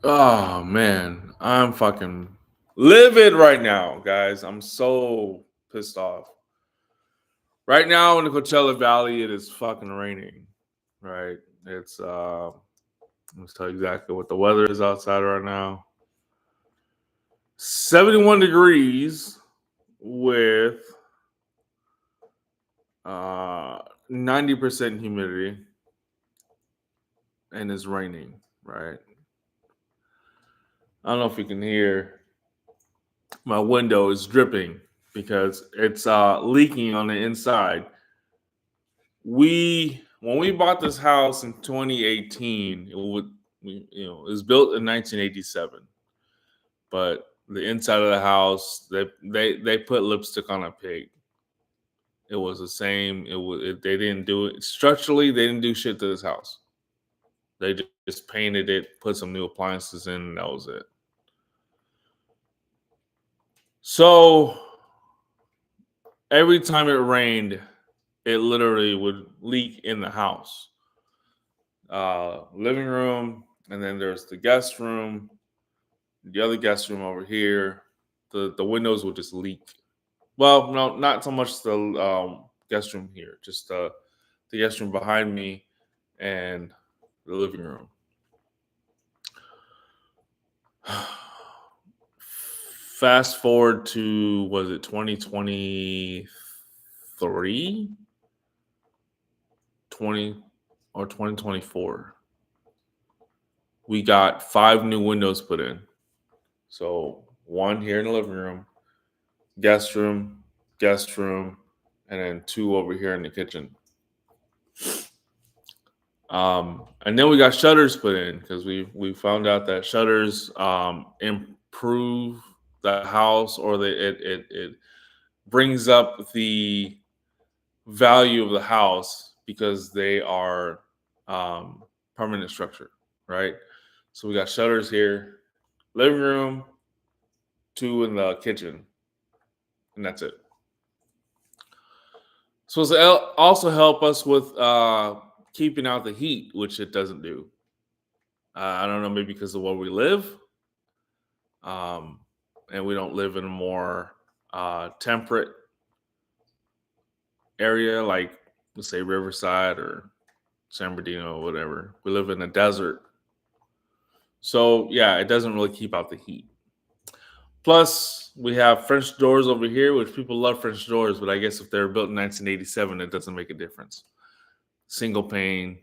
Oh man, I'm fucking livid right now, guys. I'm so pissed off. Right now in the Coachella Valley, it is fucking raining. Right? It's let's tell you exactly what the weather is outside right now. 71 degrees with 90% humidity, and it's raining, right? I don't know if you can hear my window is dripping because it's leaking on the inside. We when we bought this house in 2018, it was built in 1987, but the inside of the house they put lipstick on a pig. It was the same. They didn't do it structurally. They didn't do shit to this house. They just painted it, put some new appliances in, and that was it. So every time it rained, it literally would leak in the house. Living room, and then there's the guest room, the other guest room over here. The windows would just leak. Well, no, not so much the guest room here, just the guest room behind me and the living room. Fast forward to was it 2023, 20 or 2024? We got 5 new windows put in. So one here in the living room, guest room, guest room, and then two over here in the kitchen. And then we got shutters put in because we found out that shutters improve the house, or it brings up the value of the house because they are permanent structure, right? So we got shutters here, living room, two in the kitchen, and that's it. Supposed to also help us with keeping out the heat, which it doesn't do. I don't know, maybe because of where we live, um, and we don't live in a more temperate area like, let's say, Riverside or San Bernardino or whatever. We live in a desert, so yeah, it doesn't really keep out the heat. Plus, we have French doors over here, which people love French doors, but I guess if they were built in 1987, it doesn't make a difference. Single pane,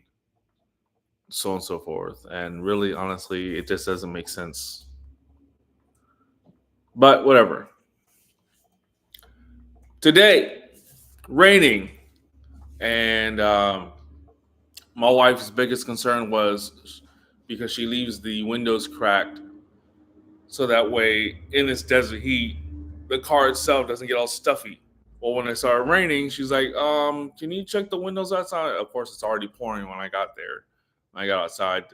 so on and so forth. And really, honestly, it just doesn't make sense. But whatever. Today, raining, and my wife's biggest concern was because she leaves the windows cracked, so that way, in this desert heat, the car itself doesn't get all stuffy. Well, when it started raining, she's like, can you check the windows outside? Of course, it's already pouring when I got there. When I got outside,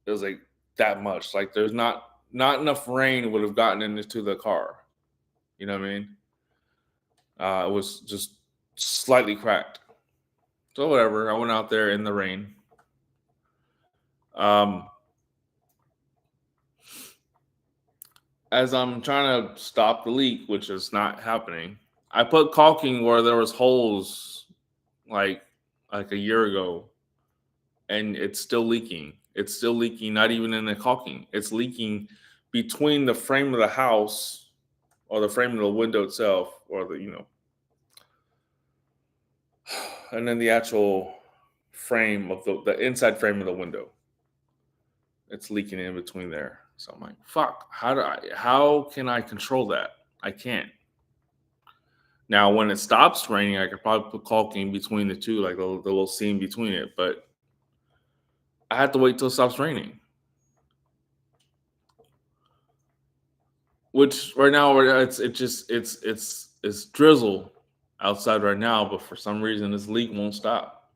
it was like that much. Like there's not enough rain would have gotten into the car. You know what I mean? It was just slightly cracked. So whatever. I went out there in the rain. Um, as I'm trying to stop the leak, which is not happening, I put caulking where there was holes like like a year ago, and it's still leaking. It's still leaking, not even in the caulking. It's leaking between the frame of the house or the frame of the window itself, or and then the actual frame of the inside frame of the window. It's leaking in between there. So I'm like, fuck, how can I control that? I can't. Now, when it stops raining, I could probably put caulking between the two, like the little seam between it. But I have to wait till it stops raining. Which right now it's drizzle outside right now, but for some reason this leak won't stop.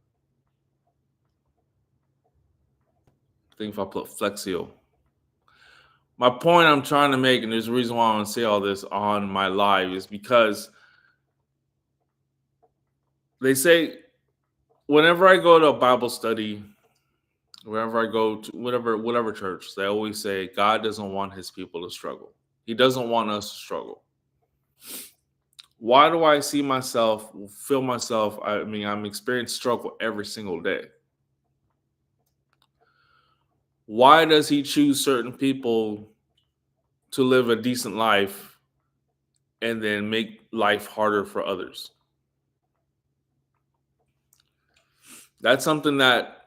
I think if I put Flexio. My point I'm trying to make, and there's a reason why I want to say all this on my live, is because they say whenever I go to a Bible study, Wherever I go to, whatever church, they always say God doesn't want His people to struggle. He doesn't want us to struggle. Why do I see myself, feel myself? I mean, I'm experiencing struggle every single day. Why does He choose certain people to live a decent life and then make life harder for others? That's something that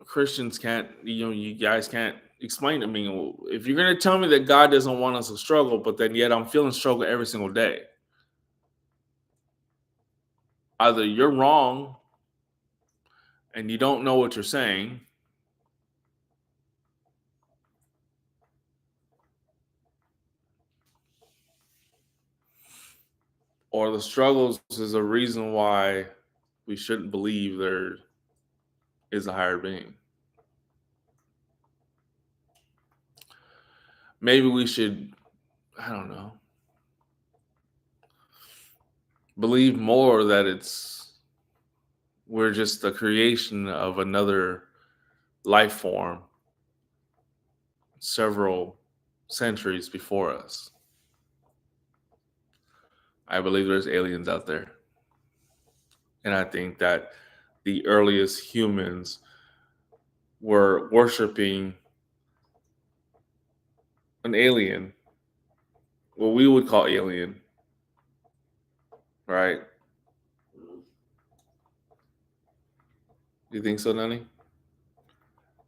Christians can't, you guys can't explain to me. If you're going to tell me that God doesn't want us to struggle, but then yet I'm feeling struggle every single day, either you're wrong and you don't know what you're saying, or the struggles is a reason why we shouldn't believe there is a higher being. Maybe we should, I don't know, believe more that we're just the creation of another life form several centuries before us. I believe there's aliens out there. And I think that the earliest humans were worshiping an alien, what we would call alien, right? You think so, Nani?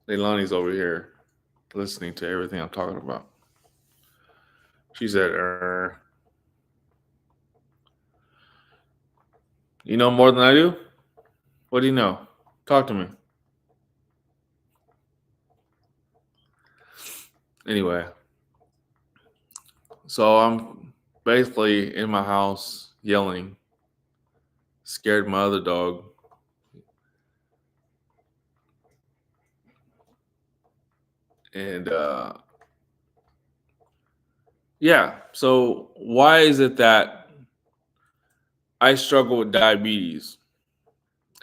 Leilani's over here listening to everything I'm talking about. She said, You know more than I do? What do you know? Talk to me. Anyway, so I'm basically in my house yelling, scared my other dog. And yeah, so why is it that I struggle with diabetes?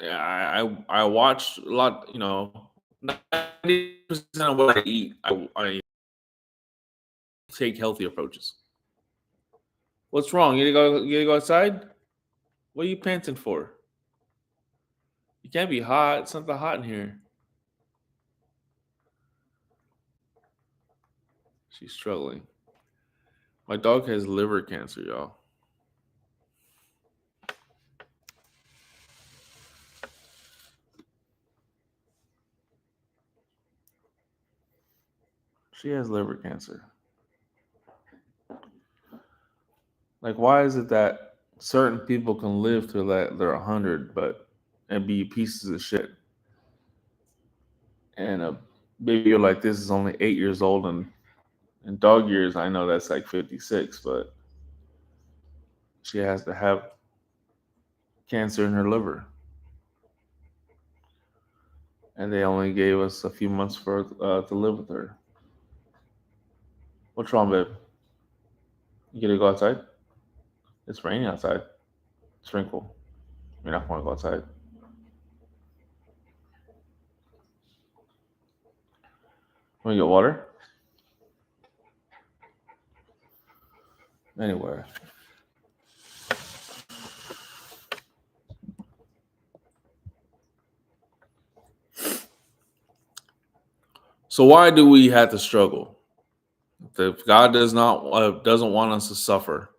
I watch a lot, 90% of what I eat, I take healthy approaches. What's wrong? You gotta go outside? What are you panting for? You can't be hot. It's not that hot in here. She's struggling. My dog has liver cancer, y'all. She has liver cancer. Like, why is it that certain people can live till that they're 100, but and be pieces of shit? And a baby like this is only 8 years old, and in dog years, I know that's like 56, but she has to have cancer in her liver, and they only gave us a few months for to live with her. What's wrong, babe? You gonna go outside? It's raining outside. Sprinkle. You're not going to go outside. Want to get water? Anyway. So why do we have to struggle? If God doesn't want us to suffer,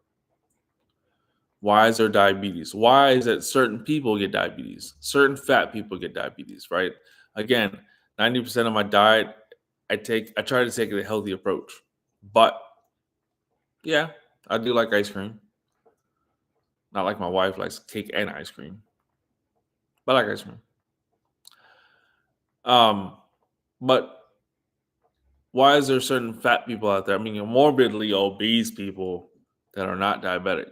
why is there diabetes? Why is it certain people get diabetes? Certain fat people get diabetes, right? Again, 90% of my diet, I try to take a healthy approach. But yeah, I do like ice cream. Not like my wife likes cake and ice cream. But I like ice cream. But why is there certain fat people out there? I mean, morbidly obese people that are not diabetic.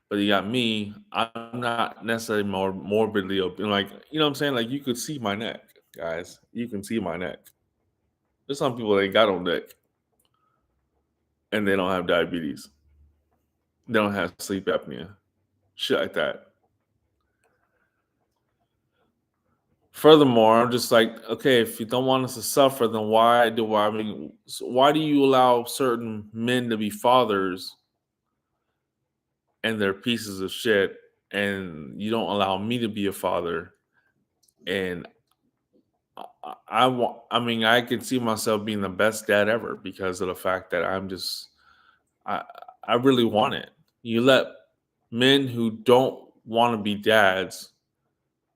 But you got me. I'm not necessarily more morbidly obese. Like, you know what I'm saying? Like, you could see my neck, guys. You can see my neck. There's some people that got on neck and they don't have diabetes. They don't have sleep apnea. Shit like that. Furthermore, I'm just like, okay, if you don't want us to suffer, then why do you allow certain men to be fathers and they're pieces of shit, and you don't allow me to be a father? And I mean, I can see myself being the best dad ever because of the fact that I, I really want it. You let men who don't want to be dads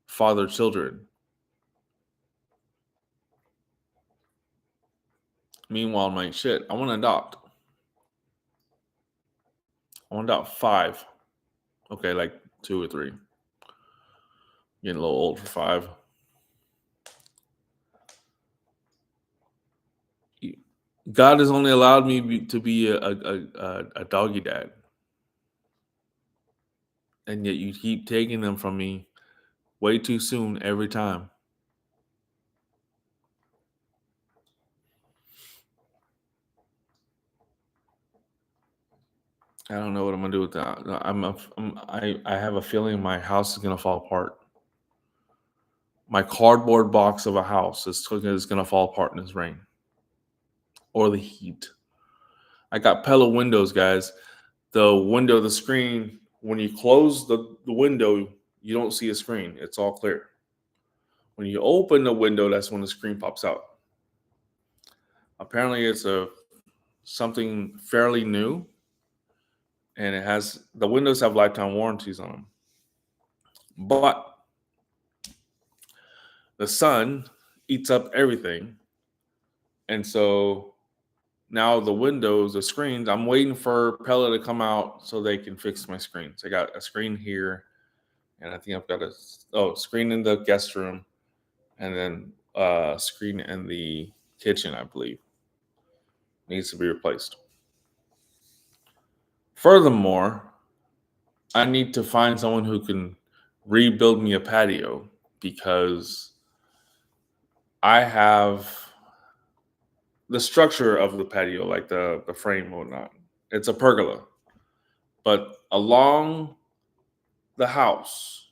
father children. Meanwhile, I'm like, shit, I want to adopt. I want to adopt five. Okay, like two or three. Getting a little old for five. God has only allowed me to be a doggy dad, and yet you keep taking them from me way too soon every time. I don't know what I'm gonna do with that. I have a feeling my house is gonna fall apart. My cardboard box of a house is gonna fall apart in this rain or the heat. I got Pella windows, guys. The screen, when you close the window, you don't see a screen. It's all clear. When you open the window, that's when the screen pops out. Apparently, it's a something fairly new, and the windows have lifetime warranties on them. But the sun eats up everything, and so now the screens. I'm waiting for Pella to come out so they can fix my screens. I got a screen here, and I think I've got a screen in the guest room, and then a screen in the kitchen. I believe needs to be replaced. Furthermore, I need to find someone who can rebuild me a patio because I have the structure of the patio, like the frame and whatnot. It's a pergola, but along the house,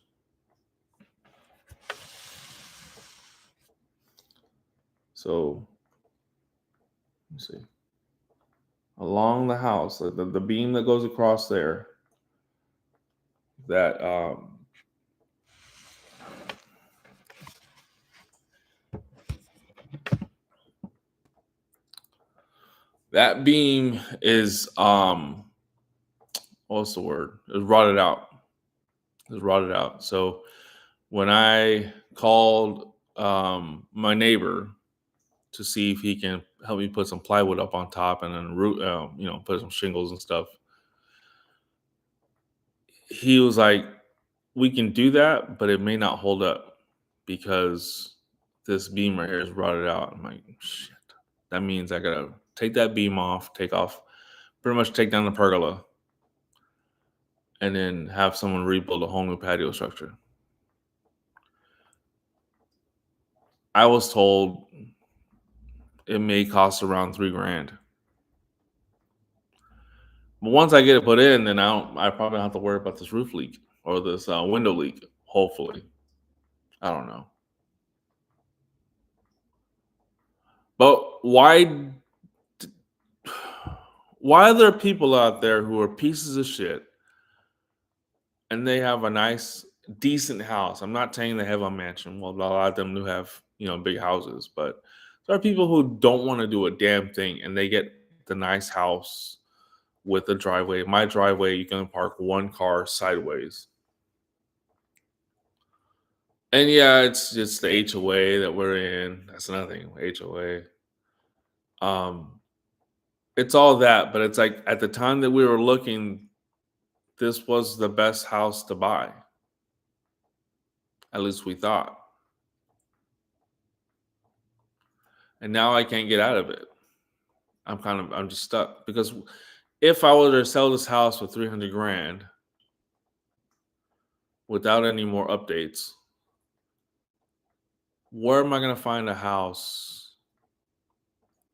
so let's see, along the house, the beam that goes across there, that that beam is what's the word? It's rotted out. It's rotted out. So when I called my neighbor to see if he can help me put some plywood up on top and then put some shingles and stuff, he was like, "We can do that, but it may not hold up because this beam right here is rotted out." I'm like, "Shit, that means I gotta take that beam off, pretty much take down the pergola, and then have someone rebuild a whole new patio structure." I was told it may cost around $3,000. But once I get it put in, then I probably don't have to worry about this roof leak or this window leak. Hopefully, I don't know. But why are there people out there who are pieces of shit and they have a nice, decent house? I'm not saying they have a mansion. Well, a lot of them do have big houses, but there are people who don't want to do a damn thing and they get the nice house with a driveway. My driveway, you can park one car sideways. And yeah, it's just the HOA that we're in. That's another thing, HOA. Um, it's all that, but it's like at the time that we were looking, this was the best house to buy. At least we thought. And now I can't get out of it. I'm just stuck because if I were to sell this house for 300 grand without any more updates, where am I going to find a house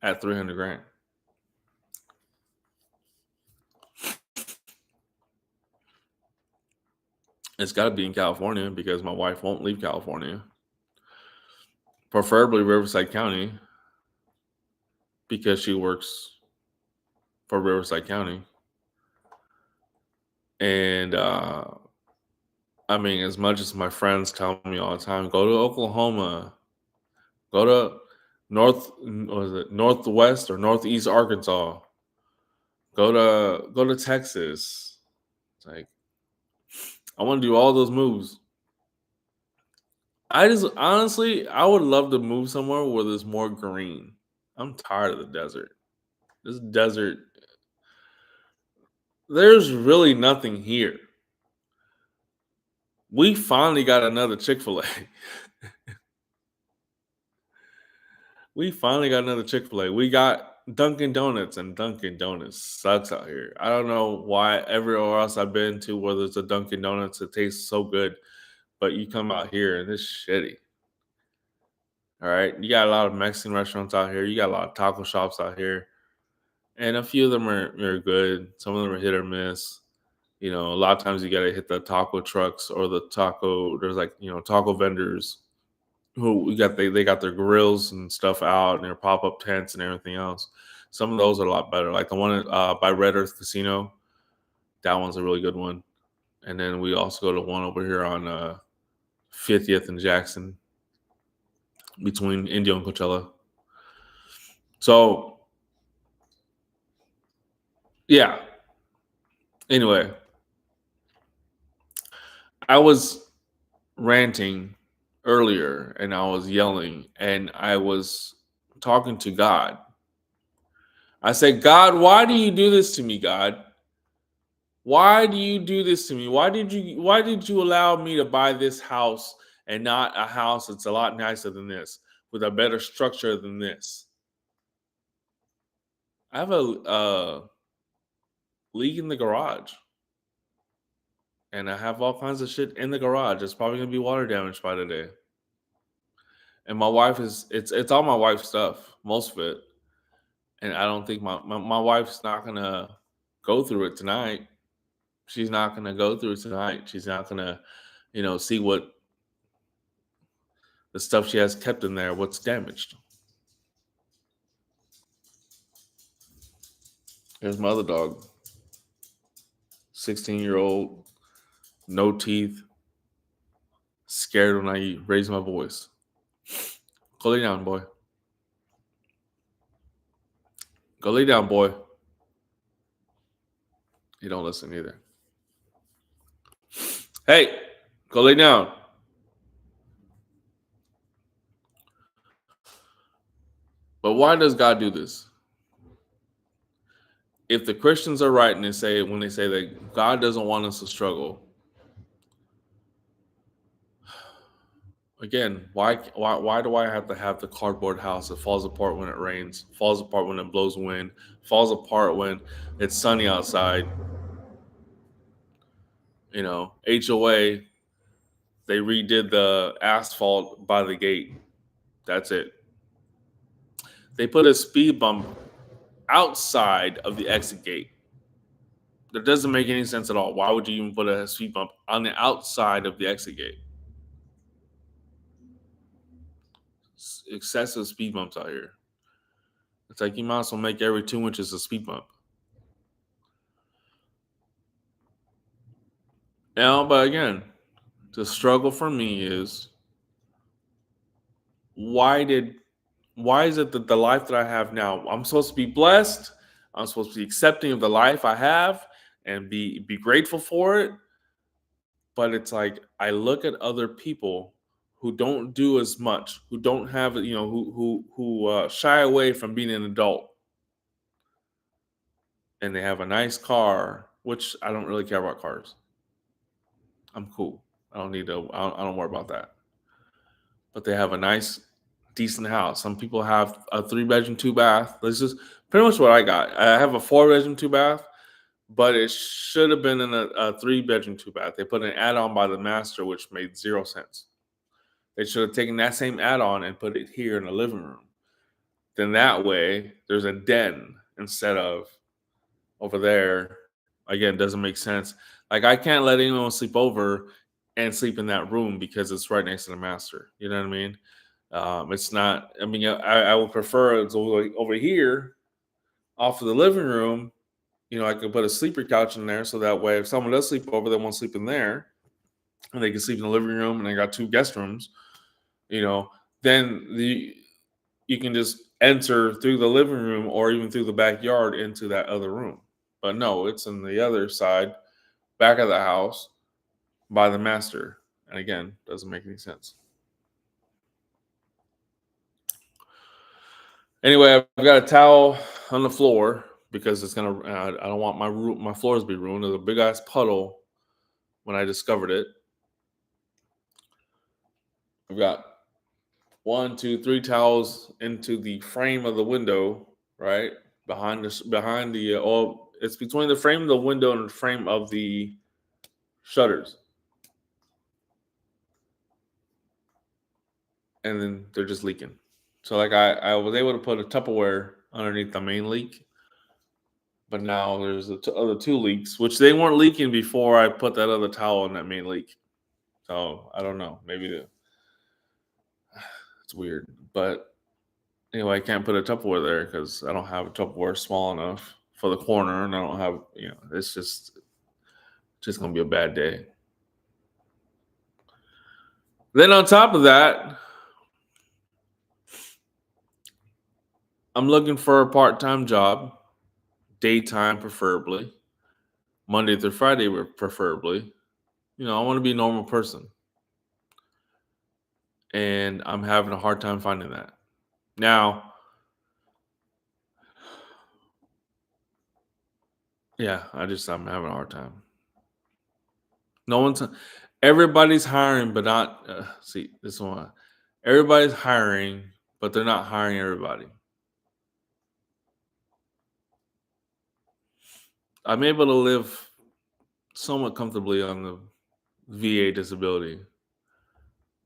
at 300 grand? It's got to be in California because my wife won't leave California. preferably Riverside County, because she works for Riverside County. And I mean, as much as my friends tell me all the time, go to Oklahoma, go to Northwest or Northeast Arkansas, go to Texas. It's like, I want to do all those moves. I just honestly, I would love to move somewhere where there's more green. I'm tired of the desert. This desert, there's really nothing here. We finally got another Chick-fil-A. We finally got another Chick-fil-A. We got Dunkin' Donuts, and Dunkin' Donuts sucks out here. I don't know why everywhere else I've been to, whether it's a Dunkin' Donuts, it tastes so good, but you come out here and it's shitty. All right. You got a lot of Mexican restaurants out here. You got a lot of taco shops out here. And a few of them are good. Some of them are hit or miss. You know, a lot of times you got to hit the taco trucks or the taco. There's like, taco vendors who they got their grills and stuff out and their pop up tents and everything else. Some of those are a lot better. Like the one by Red Earth Casino, that one's a really good one. And then we also go to one over here on 50th and Jackson, between Indio and Coachella. So yeah. Anyway, I was ranting earlier and I was yelling and I was talking to God. I said, God, why do you do this to me, God? Why do you do this to me? Why did you allow me to buy this house and not a house that's a lot nicer than this, with a better structure than this? I have a leak in the garage. And I have all kinds of shit in the garage. It's probably gonna be water damage by today. And my wife it's all my wife's stuff, most of it. And I don't think my wife's not gonna go through it tonight. She's not gonna go through it tonight. She's not gonna, see what the stuff she has kept in there, what's damaged. Here's my other dog. 16-year-old, no teeth, scared when I raise my voice. Go lay down, boy. Go lay down, boy. You don't listen either. Hey, go lay down. But why does God do this? If the Christians are right and when they say that God doesn't want us to struggle, again, why do I have to have the cardboard house that falls apart when it rains, falls apart when it blows wind, falls apart when it's sunny outside? HOA, they redid the asphalt by the gate. That's it. They put a speed bump outside of the exit gate. That doesn't make any sense at all. Why would you even put a speed bump on the outside of the exit gate? Excessive speed bumps out here. It's like you might as well make every 2 inches a speed bump. But again, the struggle for me is why is it that the life that I have now, I'm supposed to be blessed, I'm supposed to be accepting of the life I have and be grateful for it, but it's like I look at other people who don't do as much, who don't have, who shy away from being an adult, and they have a nice car, which I don't really care about cars. I'm cool. I don't need to. I don't worry about that. But they have a nice, decent house. Some people have a 3-bedroom, 2-bath. This is pretty much what I got. I have a 4-bedroom, 2-bath, but it should have been in a 3-bedroom, 2-bath. They put an add-on by the master, which made 0 sense. They should have taken that same add-on and put it here in the living room. Then that way, there's a den instead of over there. Again, doesn't make sense. Like, I can't let anyone sleep over and sleep in that room because it's right next to the master. You know what I mean? It's not. I mean, I would prefer it's over here off of the living room. I could put a sleeper couch in there so that way if someone does sleep over, they won't sleep in there, and they can sleep in the living room. And I got 2 guest rooms. Then you can just enter through the living room or even through the backyard into that other room. But no, it's on the other side, back of the house, by the master. And again, doesn't make any sense. Anyway, I've got a towel on the floor because it's gonna. I don't want my floors to be ruined. There's a big ass puddle when I discovered it. I've got 1, 2, 3 towels into the frame of the window, right behind the. It's between the frame of the window and the frame of the shutters, and then they're just leaking. So like I was able to put a Tupperware underneath the main leak, but now there's the other 2 leaks, which they weren't leaking before I put that other towel in that main leak. So I don't know. Maybe it's weird, but anyway, I can't put a Tupperware there because I don't have a Tupperware small enough for the corner, and I don't have. It's just gonna be a bad day. Then on top of that, I'm looking for a part-time job, daytime preferably, Monday through Friday preferably. I want to be a normal person, and I'm having a hard time finding that. Now, yeah, I'm having a hard time. No one's, everybody's hiring, but not. See, this one, everybody's hiring, but they're not hiring everybody. I'm able to live somewhat comfortably on the VA disability,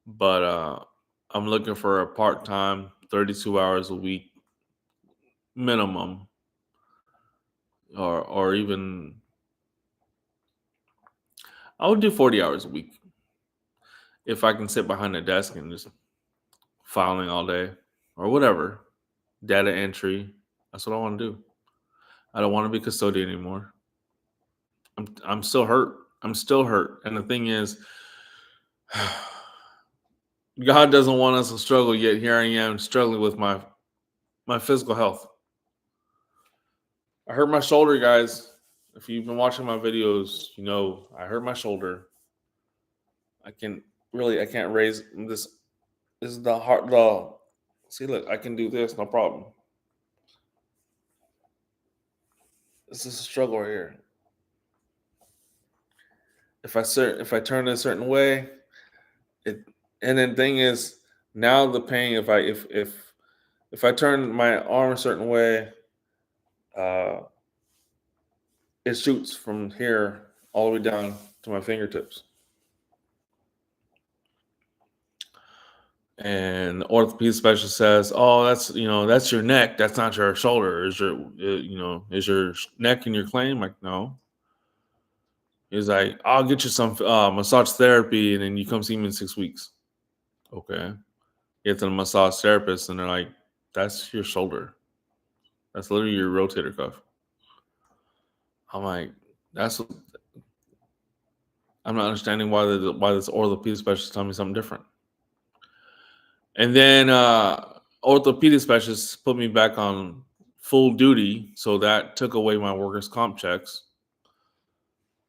but I'm looking for a part-time, 32 hours a week minimum, or even I would do 40 hours a week if I can sit behind a desk and just filing all day or whatever, data entry. That's what I want to do. I don't want to be custodian anymore. I'm still hurt. I'm still hurt. And the thing is, God doesn't want us to struggle, yet here I am struggling with my physical health. I hurt my shoulder, guys. If you've been watching my videos, I hurt my shoulder. I can't raise this. This is the heart. See, look, I can do this, no problem. This is a struggle right here. If I turn a certain way, and then thing is, now the pain. If I turn my arm a certain way, it shoots from here all the way down to my fingertips. And the orthopedic specialist says, "Oh, that's your neck. That's not your shoulder. Is your neck in your claim?" Like, no. He's like, "I'll get you some massage therapy, and then you come see me in 6 weeks." Okay. Get to the massage therapist, and they're like, "That's your shoulder. That's literally your rotator cuff." I'm like, I'm not understanding why this orthopedic specialist telling me something different. And then orthopedic specialists put me back on full duty, so that took away my workers' comp checks.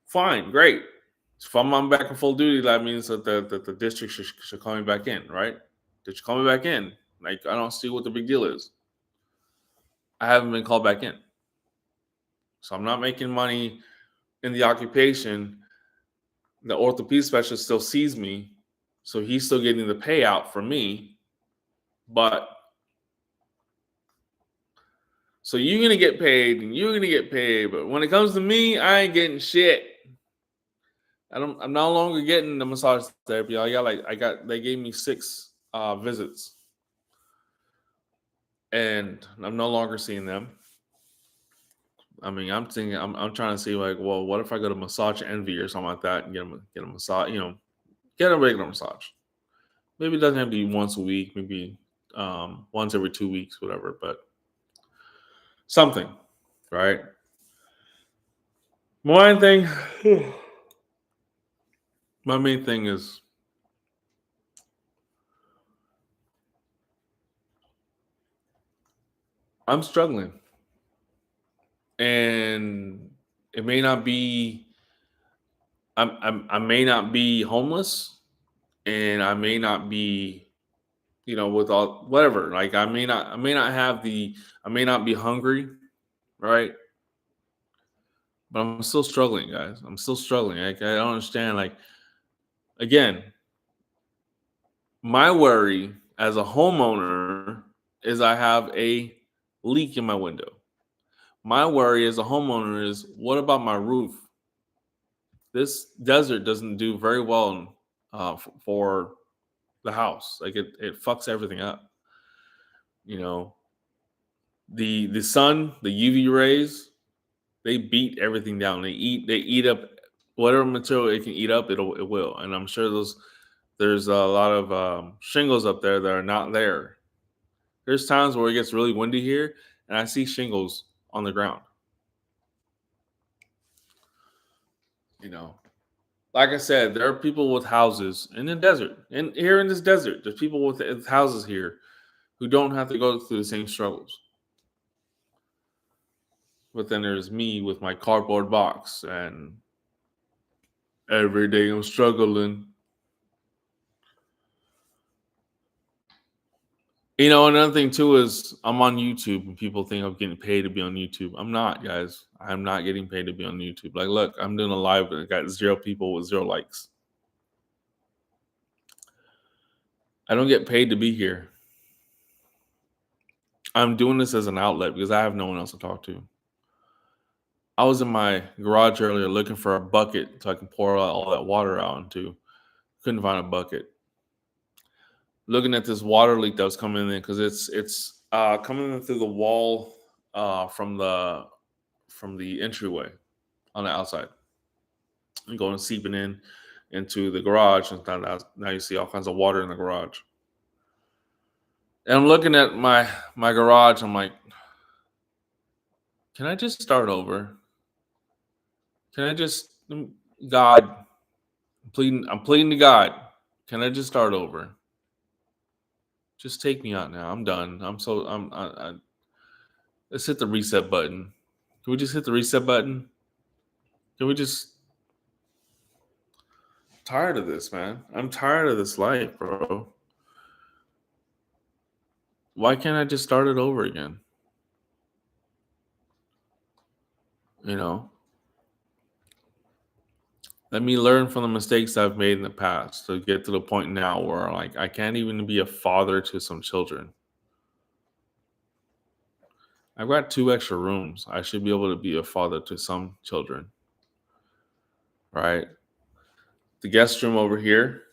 Fine, great. If I'm on back on full duty, that means that the district should call me back in, right? They should call me back in. Like, I don't see what the big deal is. I haven't been called back in. So I'm not making money in the occupation. The orthopedic specialist still sees me, so he's still getting the payout for me. But so you're gonna get paid, and you're gonna get paid, but when it comes to me, I ain't getting shit. I'm no longer getting the massage therapy. They gave me 6 visits, and I'm no longer seeing them. I mean, I'm thinking, I'm trying to see, like, well, what if I go to Massage Envy or something like that and get a massage, get a regular massage, Maybe it doesn't have to be once a week, maybe once every 2 weeks, whatever, but something, right? My thing, my main thing is I'm struggling, and it may not be. I may not be homeless, and I may not be, with all whatever. Like I may not have the, I may not be hungry, right? But I'm still struggling, guys. I'm still struggling. I don't understand. Like again, my worry as a homeowner is I have a leak in my window. My worry as a homeowner is what about my roof? This desert doesn't do very well for the house. Like it fucks everything up. You know, the sun, the UV rays, they beat everything down. They eat up whatever material it can eat up. It will, and I'm sure there's a lot of shingles up there that are not there. There's times where it gets really windy here, and I see shingles on the ground. You know, like I said, there are people with houses in the desert, and here in this desert, there's people with houses here who don't have to go through the same struggles. But then there's me with my cardboard box, and every day I'm struggling. Another thing too is I'm on YouTube and people think I'm getting paid to be on YouTube. I'm not, guys. I'm not getting paid to be on YouTube. Like, look, I'm doing a live and I got 0 people with 0 likes. I don't get paid to be here. I'm doing this as an outlet because I have no one else to talk to. I was in my garage earlier looking for a bucket so I can pour all that water out into. Couldn't find a bucket. Looking at this water leak that was coming in because it's coming in through the wall from the entryway on the outside and going seeping in into the garage, and now you see all kinds of water in the garage. And I'm looking at my garage. I'm like, can I just start over? Can I just God? I'm pleading to God. Can I just start over? Just take me out now. I'm done. Let's hit the reset button. Can we just hit the reset button? Can we just tired of this, man? I'm tired of this life, bro. Why can't I just start it over again? You know, let me learn from the mistakes I've made in the past to get to the point now where like I can't even be a father to some children. I've got 2 extra rooms. I should be able to be a father to some children, right? The guest room over here,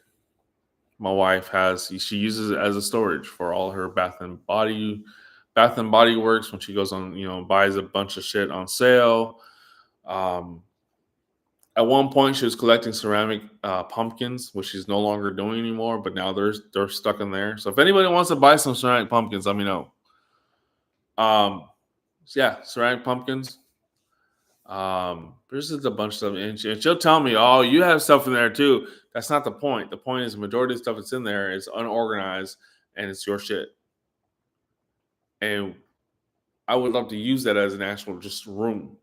my wife she uses it as a storage for all her Bath and Body Works when she goes on, buys a bunch of shit on sale. Um, At one point, she was collecting ceramic pumpkins, which she's no longer doing anymore. But now they're stuck in there. So if anybody wants to buy some ceramic pumpkins, let me know. So yeah, ceramic pumpkins. There's just a bunch of stuff, and she'll tell me, "Oh, you have stuff in there too." That's not the point. The point is, the majority of the stuff that's in there is unorganized, and it's your shit. And I would love to use that as an actual just a room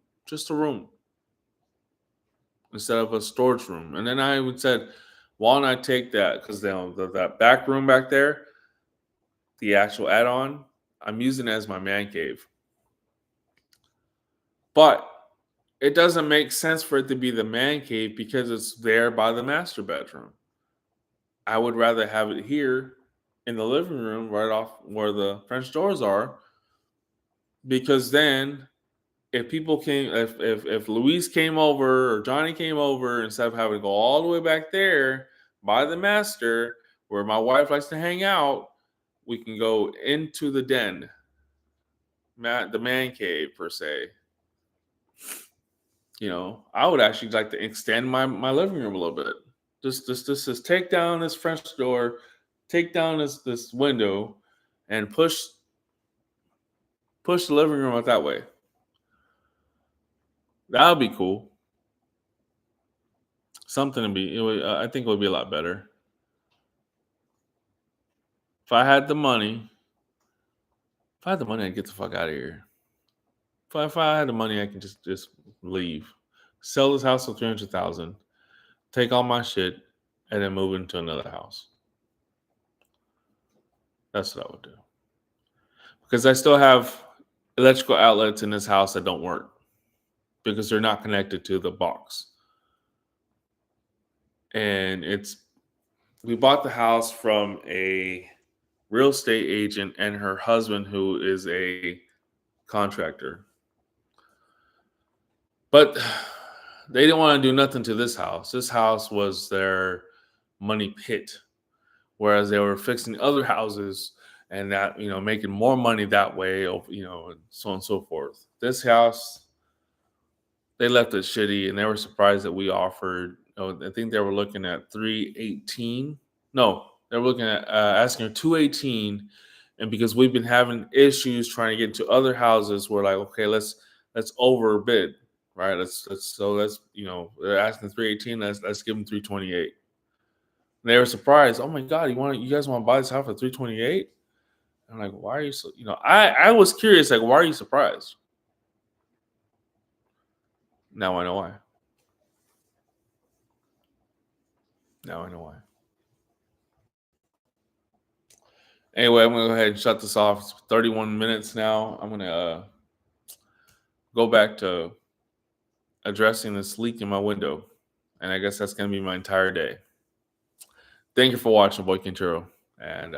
instead of a storage room. And then I would said, why don't I take that because that back room back there, the actual add-on, I'm using it as my man cave. But it doesn't make sense for it to be the man cave because it's there by the master bedroom. I would rather have it here in the living room, right off where the French doors are, because then if Luis came over or Johnny came over, instead of having to go all the way back there by the master where my wife likes to hang out, we can go into the den, the man cave per se. I would actually like to extend my living room a little bit. Just take down this French door, take down this window and push the living room out that way. That would be cool. Something to be. I think it would be a lot better if I had the money. If I had the money, I'd get the fuck out of here. If I had the money, I can just leave, sell this house for 300,000, take all my shit, and then move into another house. That's what I would do. Because I still have electrical outlets in this house that don't work because they're not connected to the box. And we bought the house from a real estate agent and her husband, who is a contractor. But they didn't want to do nothing to this house. This house was their money pit, whereas they were fixing other houses and that, making more money that way, and so on and so forth. This house, they left it shitty, and they were surprised that we offered. I think they were looking at 318. No, they were looking at asking 218, and because we've been having issues trying to get into other houses, we're like, okay, let's overbid, right? Let's they're asking 318. Let's give them 328. And they were surprised. Oh my god, you guys want to buy this house for 328? I'm like, why are you so? I was curious, like, why are you surprised? Now I know why. Anyway, I'm gonna go ahead and shut this off. It's 31 minutes now. I'm gonna go back to addressing this leak in my window, and I guess that's gonna be my entire day. Thank you for watching, Boy Quintero, and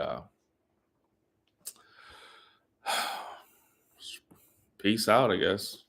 peace out, I guess.